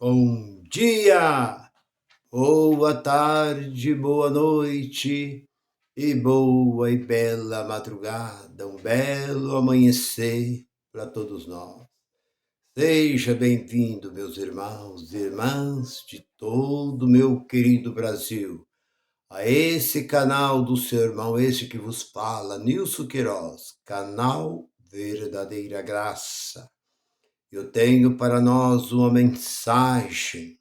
Bom dia, boa tarde, boa noite e boa e bela madrugada, um belo amanhecer para todos nós. Seja bem-vindo, meus irmãos e irmãs de todo o meu querido Brasil, a esse canal do seu irmão, esse que vos fala, Nilson Queiroz, canal Verdadeira Graça. Eu tenho para nós uma mensagem.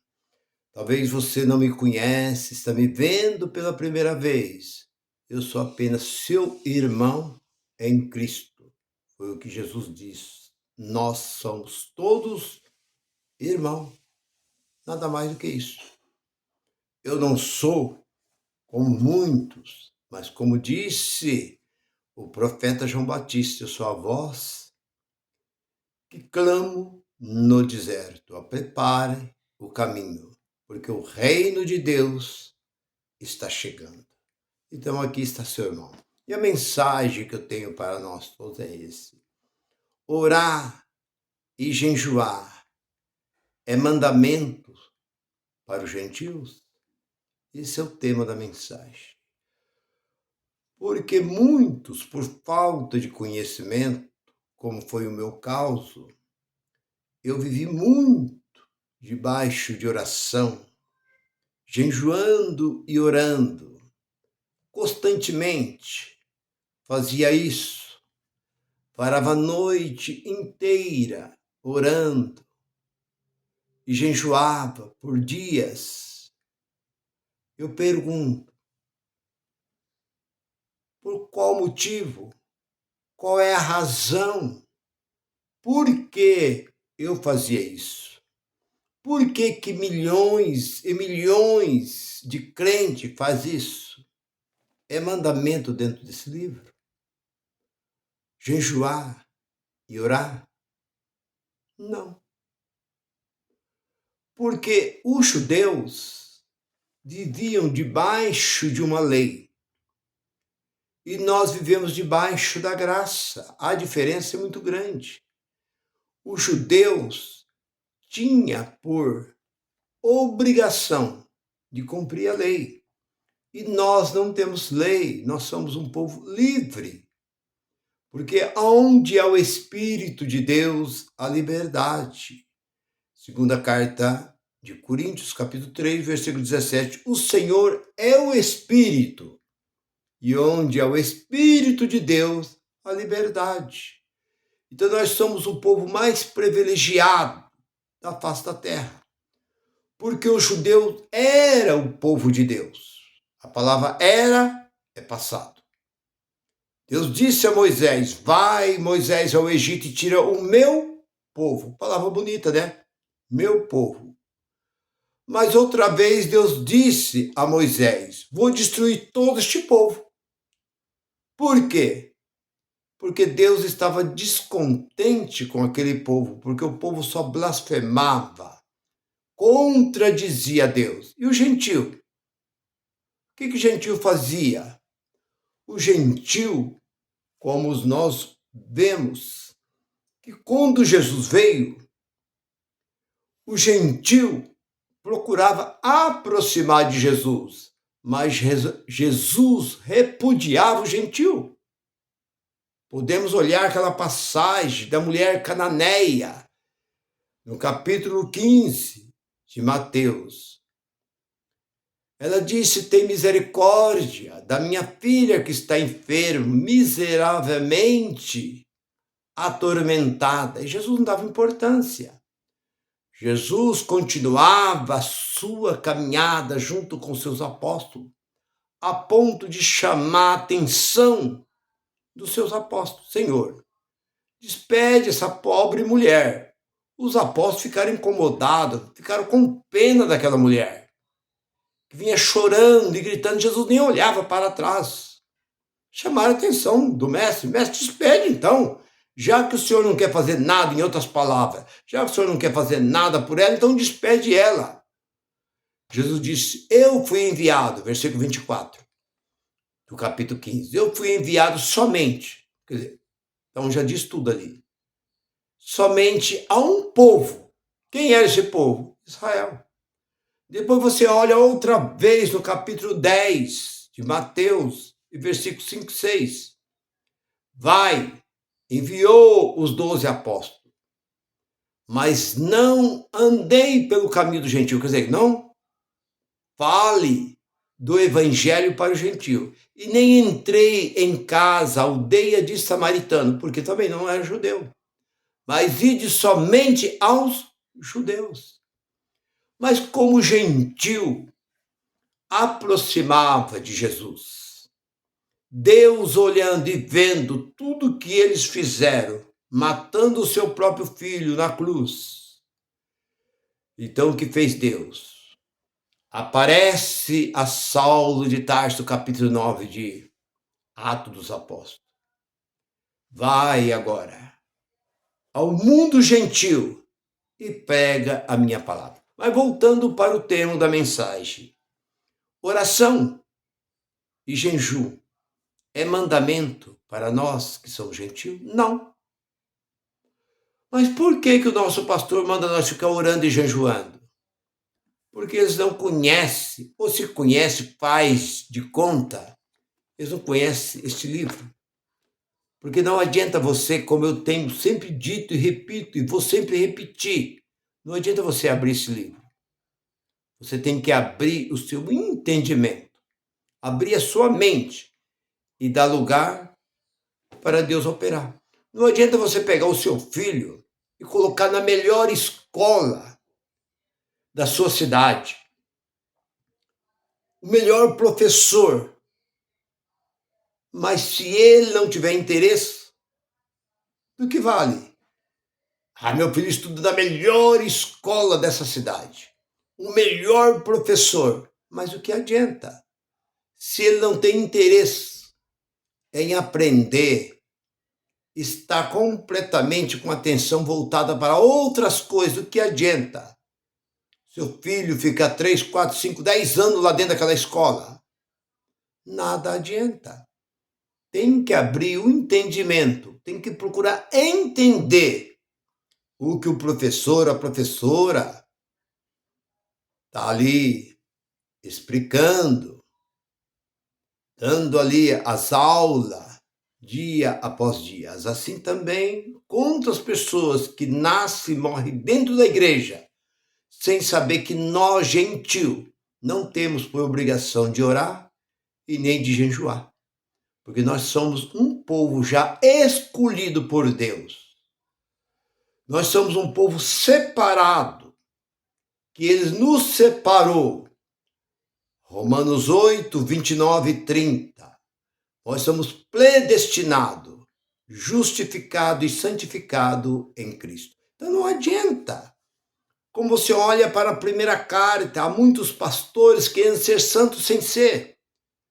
Talvez você não me conhece, está me vendo pela primeira vez. Eu sou apenas seu irmão em Cristo. Foi o que Jesus disse. Nós somos todos irmãos. Nada mais do que isso. Eu não sou como muitos, mas como disse o profeta João Batista, eu sou a voz que clamo no deserto. Prepare o caminho, porque o reino de Deus está chegando. Então aqui está seu irmão. E a mensagem que eu tenho para nós todos é esse. Orar e jejuar é mandamento para os gentios? Esse é o tema da mensagem. Porque muitos, por falta de conhecimento, como foi o meu caso, eu vivi muito debaixo de oração, jejuando e orando, constantemente. Fazia isso, parava a noite inteira orando e jejuava por dias. Eu pergunto, por qual motivo? Qual é a razão? Por que eu fazia isso? Por que que milhões e milhões de crentes fazem isso? É mandamento dentro desse livro? Jejuar e orar? Não. Porque os judeus viviam debaixo de uma lei e nós vivemos debaixo da graça. A diferença é muito grande. Os judeus tinham por obrigação de cumprir a lei e nós não temos lei, nós somos um povo livre. Porque onde há o Espírito de Deus, há liberdade. Segunda carta de Coríntios, capítulo 3, versículo 17. O Senhor é o Espírito. E onde há o Espírito de Deus, há liberdade. Então nós somos o povo mais privilegiado da face da terra. Porque o judeu era o povo de Deus. A palavra era é passado. Deus disse a Moisés, vai Moisés ao Egito e tira o meu povo. Palavra bonita, né? Meu povo. Mas outra vez Deus disse a Moisés, vou destruir todo este povo. Por quê? Porque Deus estava descontente com aquele povo, porque o povo só blasfemava, contradizia Deus. E o gentil? O que o gentil fazia? O gentil, como nós vemos, que quando Jesus veio, o gentil procurava aproximar de Jesus, mas Jesus repudiava o gentil. Podemos olhar aquela passagem da mulher cananeia, no capítulo 15 de Mateus. Ela disse, tem misericórdia da minha filha que está enferma, miseravelmente atormentada. E Jesus não dava importância. Jesus continuava a sua caminhada junto com seus apóstolos, a ponto de chamar a atenção dos seus apóstolos. Senhor, despede essa pobre mulher. Os apóstolos ficaram incomodados, ficaram com pena daquela mulher, que vinha chorando e gritando. Jesus nem olhava para trás. Chamaram a atenção do mestre. Mestre, despede então. Já que o senhor não quer fazer nada, em outras palavras, já que o senhor não quer fazer nada por ela, então despede ela. Jesus disse, eu fui enviado, versículo 24, do capítulo 15, eu fui enviado somente, quer dizer, então já diz tudo ali, somente a um povo. Quem era esse povo? Israel. Depois você olha outra vez no capítulo 10 de Mateus, versículos 5 e 6. Vai, enviou os 12 apóstolos, mas não andei pelo caminho do gentio, quer dizer, não fale do evangelho para o gentio. E nem entrei em casa, aldeia de samaritano, porque também não era judeu, mas ide somente aos judeus. Mas como gentil aproximava de Jesus, Deus olhando e vendo tudo que eles fizeram, matando o seu próprio filho na cruz. Então o que fez Deus? Aparece a Saulo de Tarso, capítulo 9 de Atos dos Apóstolos. Vai agora ao mundo gentil e prega a minha palavra. Mas voltando para o tema da mensagem, oração e jejum é mandamento para nós que somos gentios? Não. Mas por que o nosso pastor manda nós ficar orando e jejuando? Porque eles não conhecem, ou se conhece, faz de conta, eles não conhecem este livro. Porque não adianta você, como eu tenho sempre dito e repito, e vou sempre repetir, não adianta você abrir esse livro. Você tem que abrir o seu entendimento, abrir a sua mente e dar lugar para Deus operar. Não adianta você pegar o seu filho e colocar na melhor escola da sua cidade, o melhor professor, mas se ele não tiver interesse, do que vale? Meu filho estuda na melhor escola dessa cidade, o melhor professor, mas o que adianta? Se ele não tem interesse em aprender, está completamente com a atenção voltada para outras coisas, o que adianta? Seu filho fica 3, 4, 5, 10 anos lá dentro daquela escola. Nada adianta. Tem que abrir o entendimento, tem que procurar entender o que o professor, a professora está ali explicando, dando ali as aulas, dia após dia. Assim também contra as pessoas que nascem e morrem dentro da igreja, sem saber que nós, gentil, não temos por obrigação de orar e nem de jejuar. Porque nós somos um povo já escolhido por Deus. Nós somos um povo separado, que Ele nos separou. Romanos 8, 29 e 30. Nós somos predestinados, justificados e santificados em Cristo. Então não adianta. Como você olha para a primeira carta, há muitos pastores querendo ser santos sem ser.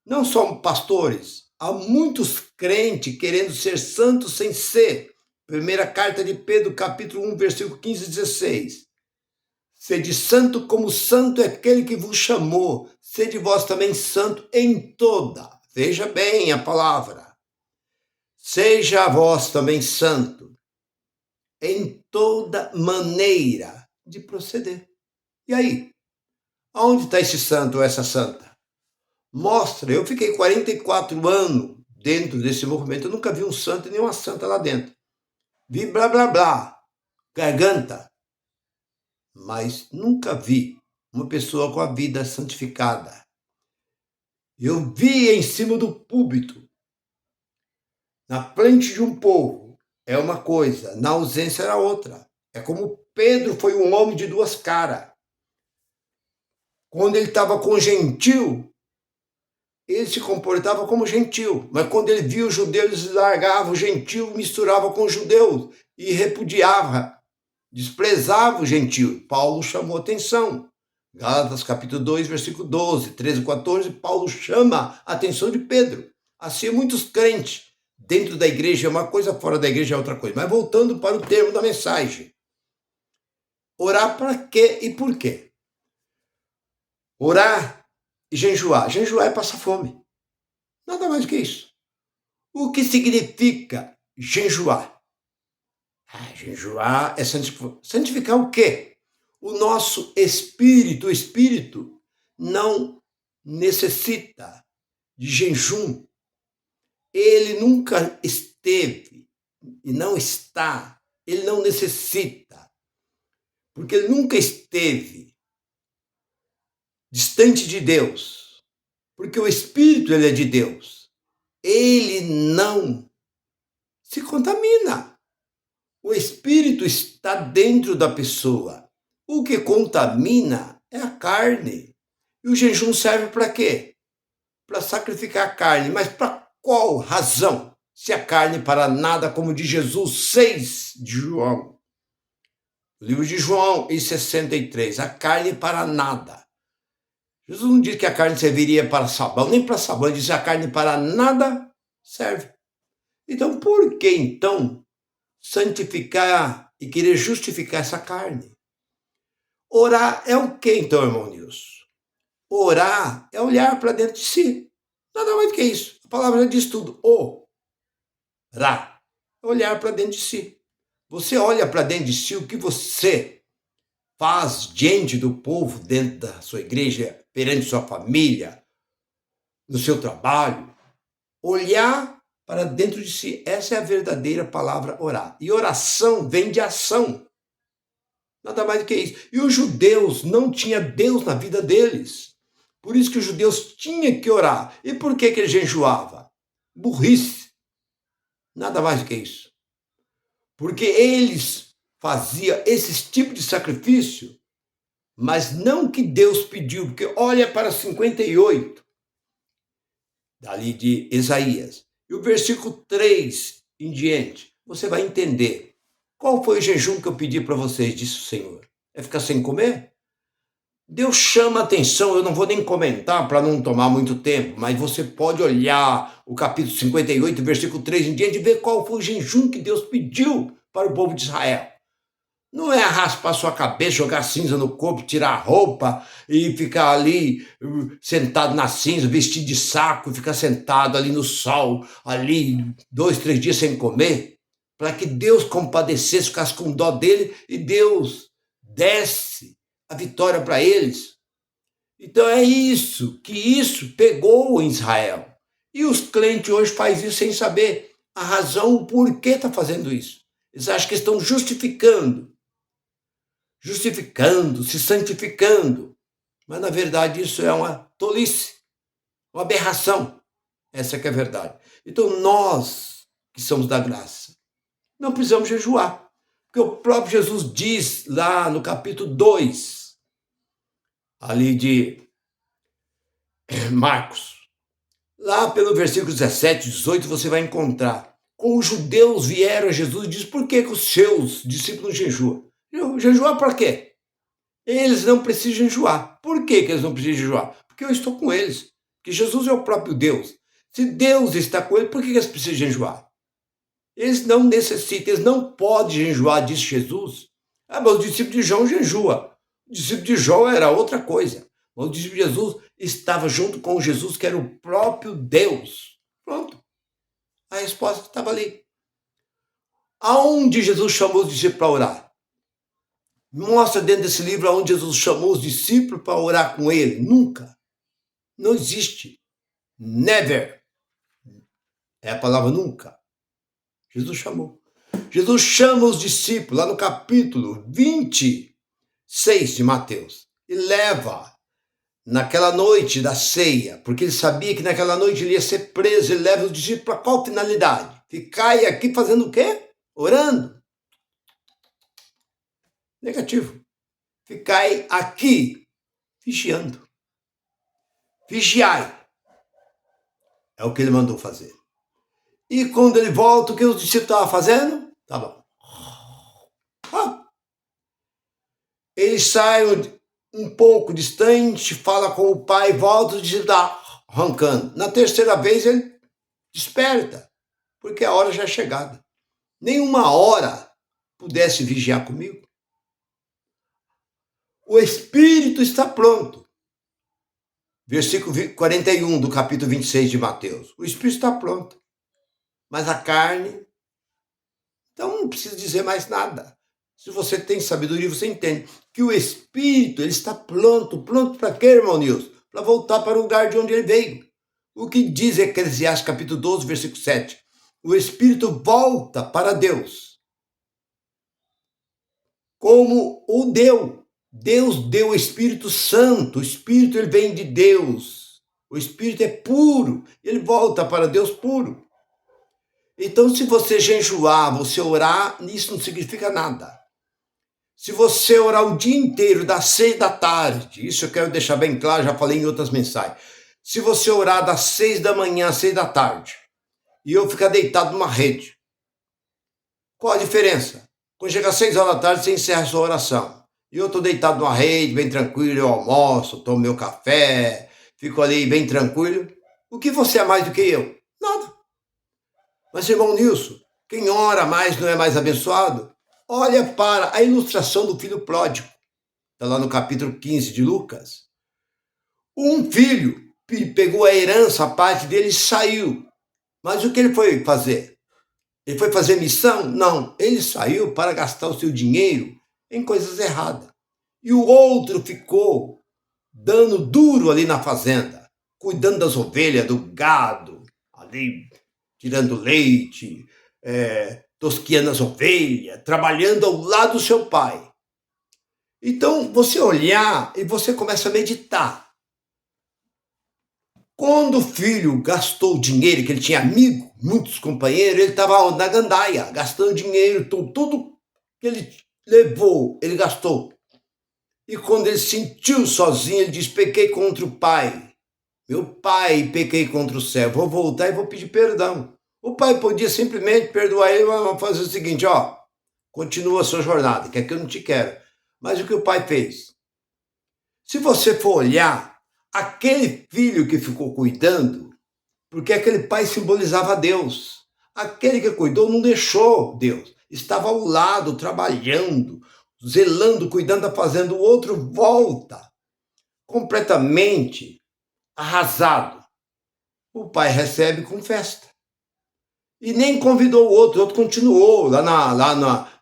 Não só pastores, há muitos crentes querendo ser santos sem ser. Primeira carta de Pedro, capítulo 1, versículo 15 e 16. Sede santo como santo é aquele que vos chamou. Sede vós também santo em toda. Veja bem a palavra. Seja vós também santo em toda maneira de proceder. E aí? Aonde está esse santo ou essa santa? Mostra, eu fiquei 44 anos dentro desse movimento, eu nunca vi um santo e nenhuma santa lá dentro. Vi blá blá blá, garganta, mas nunca vi uma pessoa com a vida santificada. Eu vi em cima do púlpito, na frente de um povo, é uma coisa, na ausência era outra. É como Pedro foi um homem de duas caras. Quando ele estava com gentil, ele se comportava como gentil, mas quando ele via os judeus, ele largava o gentil, misturava com os judeus e repudiava, desprezava o gentil. Paulo chamou atenção. Gálatas capítulo 2, versículo 12, 13 e 14, Paulo chama a atenção de Pedro. Assim, muitos crentes dentro da igreja é uma coisa, fora da igreja é outra coisa. Mas voltando para o termo da mensagem. Orar para quê e por quê? Orar e jejuar. Jejuar é passar fome. Nada mais do que isso. O que significa jejuar? Jejuar é santificar o quê? O nosso espírito, o espírito não necessita de jejum. Ele nunca esteve e não está. Ele não necessita, porque ele nunca esteve distante de Deus, porque o espírito ele é de Deus. Ele não se contamina. O espírito está dentro da pessoa. O que contamina é a carne. E o jejum serve para quê? Para sacrificar a carne. Mas para qual razão? Se a carne para nada, como diz Jesus 6 de João. O livro de João, em 63. A carne para nada. Jesus não diz que a carne serviria para sabão, nem para sabão. Ele diz que a carne para nada serve. Então, por que então santificar e querer justificar essa carne? Orar é o que então, irmão Nilson? Orar é olhar para dentro de si. Nada mais do que isso. A palavra já diz tudo. Orar é olhar para dentro de si. Você olha para dentro de si o que você faz diante do povo, dentro da sua igreja, perante sua família, no seu trabalho. Olhar para dentro de si. Essa é a verdadeira palavra orar. E oração vem de ação. Nada mais do que isso. E os judeus não tinham Deus na vida deles. Por isso que os judeus tinham que orar. E por que eles jejuavam? Burrice. Nada mais do que isso. Porque eles faziam esse tipo de sacrifício, mas não que Deus pediu. Porque olha para 58, dali de Isaías. E o versículo 3 em diante, você vai entender. Qual foi o jejum que eu pedi para vocês, disse o Senhor? É ficar sem comer? Deus chama a atenção, eu não vou nem comentar para não tomar muito tempo, mas você pode olhar o capítulo 58, versículo 3 em diante, e ver qual foi o jejum que Deus pediu para o povo de Israel. Não é raspar sua cabeça, jogar cinza no corpo, tirar a roupa e ficar ali sentado na cinza, vestido de saco, e ficar sentado ali no sol, ali 2, 3 dias sem comer, para que Deus compadecesse, ficasse com dó dele e Deus desse a vitória para eles. Então é isso, que isso pegou em Israel. E os crentes hoje fazem isso sem saber a razão, o porquê está fazendo isso. Eles acham que estão justificando, se santificando. Mas, na verdade, isso é uma tolice, uma aberração. Essa que é a verdade. Então, nós que somos da graça, não precisamos jejuar. Porque o próprio Jesus diz lá no capítulo 2, ali de Marcos, lá pelo versículo 17, 18, você vai encontrar. Com os judeus vieram a Jesus e diz: por que os seus discípulos jejuam? Jejuar para quê? Eles não precisam jejuar. Por que eles não precisam jejuar? Porque eu estou com eles. Porque Jesus é o próprio Deus. Se Deus está com eles, por que eles precisam jejuar? Eles não necessitam, eles não podem jejuar, disse Jesus. Ah, mas o discípulo de João jejua. O discípulo de João era outra coisa. Mas o discípulo de Jesus estava junto com Jesus, que era o próprio Deus. Pronto. A resposta estava ali. Aonde Jesus chamou os discípulos para orar? Mostra dentro desse livro aonde Jesus chamou os discípulos para orar com ele. Nunca. Não existe. Never. É a palavra nunca. Jesus chamou. Jesus chama os discípulos lá no capítulo 26 de Mateus e leva naquela noite da ceia, porque ele sabia que naquela noite ele ia ser preso. Ele leva os discípulos para qual finalidade? Ficai aqui fazendo o quê? Orando. Negativo. Ficai aqui vigiando. Vigiai. É o que ele mandou fazer. E quando ele volta, o que os discípulos estavam fazendo? Tá bom. Eles saem um pouco distante, fala com o pai, volta, o discípulo está arrancando. Na terceira vez ele desperta, porque a hora já é chegada. Nenhuma hora pudesse vigiar comigo. O espírito está pronto. Versículo 41 do capítulo 26 de Mateus. O espírito está pronto. Mas a carne, então não preciso dizer mais nada. Se você tem sabedoria, você entende que o Espírito ele está pronto para quê, irmão Nilson? Para voltar para o lugar de onde ele veio. O que diz Eclesiastes capítulo 12, versículo 7? O Espírito volta para Deus. Como o deu. Deus deu o Espírito Santo. O Espírito ele vem de Deus. O Espírito é puro. Ele volta para Deus puro. Então, se você jejuar, você orar, isso não significa nada. Se você orar o dia inteiro, das 6 da tarde, isso eu quero deixar bem claro, já falei em outras mensagens. Se você orar das 6 da manhã às 6 da tarde, e eu ficar deitado numa rede, qual a diferença? Quando chega às 6 horas da tarde, você encerra a sua oração. E eu estou deitado numa rede, bem tranquilo, eu almoço, tomo meu café, fico ali bem tranquilo. O que você é mais do que eu? Nada. Mas, irmão Nilson, quem ora mais não é mais abençoado? Olha para a ilustração do filho pródigo. Está lá no capítulo 15 de Lucas. Um filho pegou a herança, a parte dele e saiu. Mas o que ele foi fazer? Ele foi fazer missão? Não. Ele saiu para gastar o seu dinheiro em coisas erradas. E o outro ficou dando duro ali na fazenda, cuidando das ovelhas, do gado, ali tirando leite, tosquiando as ovelhas, trabalhando ao lado do seu pai. Então, você olhar e você começa a meditar. Quando o filho gastou dinheiro, que ele tinha amigo, muitos companheiros, ele estava na gandaia, gastando dinheiro, tudo que ele levou, ele gastou. E quando ele se sentiu sozinho, ele disse, pequei contra o pai. Meu pai, pequei contra o céu, vou voltar e vou pedir perdão. O pai podia simplesmente perdoar ele, mas fazer o seguinte, continua a sua jornada, que aqui eu não te quero. Mas o que o pai fez? Se você for olhar, aquele filho que ficou cuidando, porque aquele pai simbolizava Deus. Aquele que cuidou não deixou Deus. Estava ao lado, trabalhando, zelando, cuidando da fazenda. O outro volta, completamente arrasado. O pai recebe com festa. E nem convidou o outro continuou lá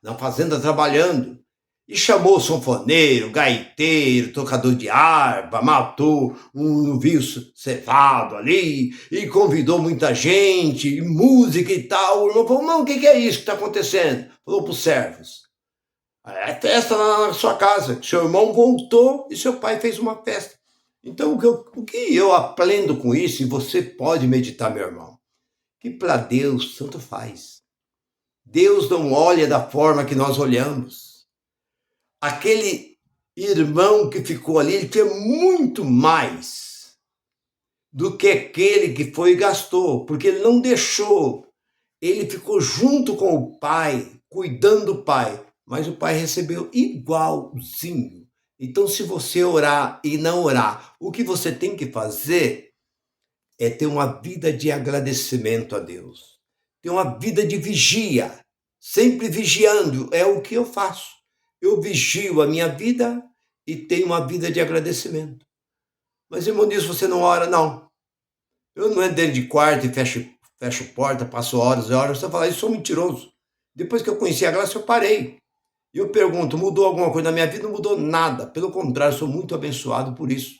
na fazenda trabalhando. E chamou o sanfoneiro, gaiteiro, tocador de harpa, matou um novilho cevado ali, e convidou muita gente, e música e tal. O irmão falou, não, o que é isso que está acontecendo? Falou para os servos, é festa lá na sua casa, seu irmão voltou e seu pai fez uma festa. Então, o que eu aprendo com isso, e você pode meditar, meu irmão, que para Deus tanto faz. Deus não olha da forma que nós olhamos. Aquele irmão que ficou ali, ele tinha muito mais do que aquele que foi e gastou, porque ele não deixou. Ele ficou junto com o pai, cuidando do pai, mas o pai recebeu igualzinho. Então, se você orar e não orar, o que você tem que fazer é ter uma vida de agradecimento a Deus, ter uma vida de vigia, sempre vigiando, é o que eu faço. Eu vigio a minha vida e tenho uma vida de agradecimento. Mas, irmão, nisso você não ora, não. Eu não entro dentro de quarto e fecho porta, passo horas e horas. Você fala, eu sou mentiroso. Depois que eu conheci a graça, eu parei. E eu pergunto, mudou alguma coisa na minha vida? Não mudou nada. Pelo contrário, sou muito abençoado por isso.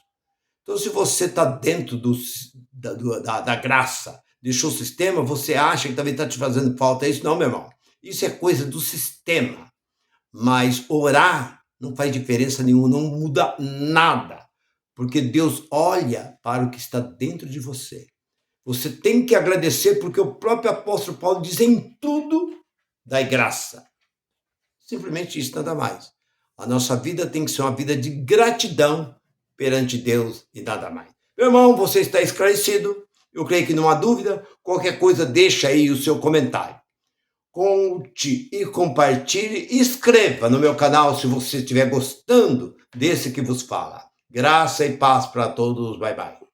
Então, se você está dentro da graça, deixou o sistema, você acha que também está te fazendo falta isso? Não, meu irmão. Isso é coisa do sistema. Mas orar não faz diferença nenhuma, não muda nada, porque Deus olha para o que está dentro de você. Você tem que agradecer, porque o próprio apóstolo Paulo diz, em tudo dai graça. Simplesmente isso, nada mais. A nossa vida tem que ser uma vida de gratidão perante Deus e nada mais. Meu irmão, você está esclarecido? Eu creio que não há dúvida. Qualquer coisa, deixa aí o seu comentário. Conte e compartilhe e inscreva no meu canal se você estiver gostando desse que vos fala. Graça e paz para todos. Bye, bye.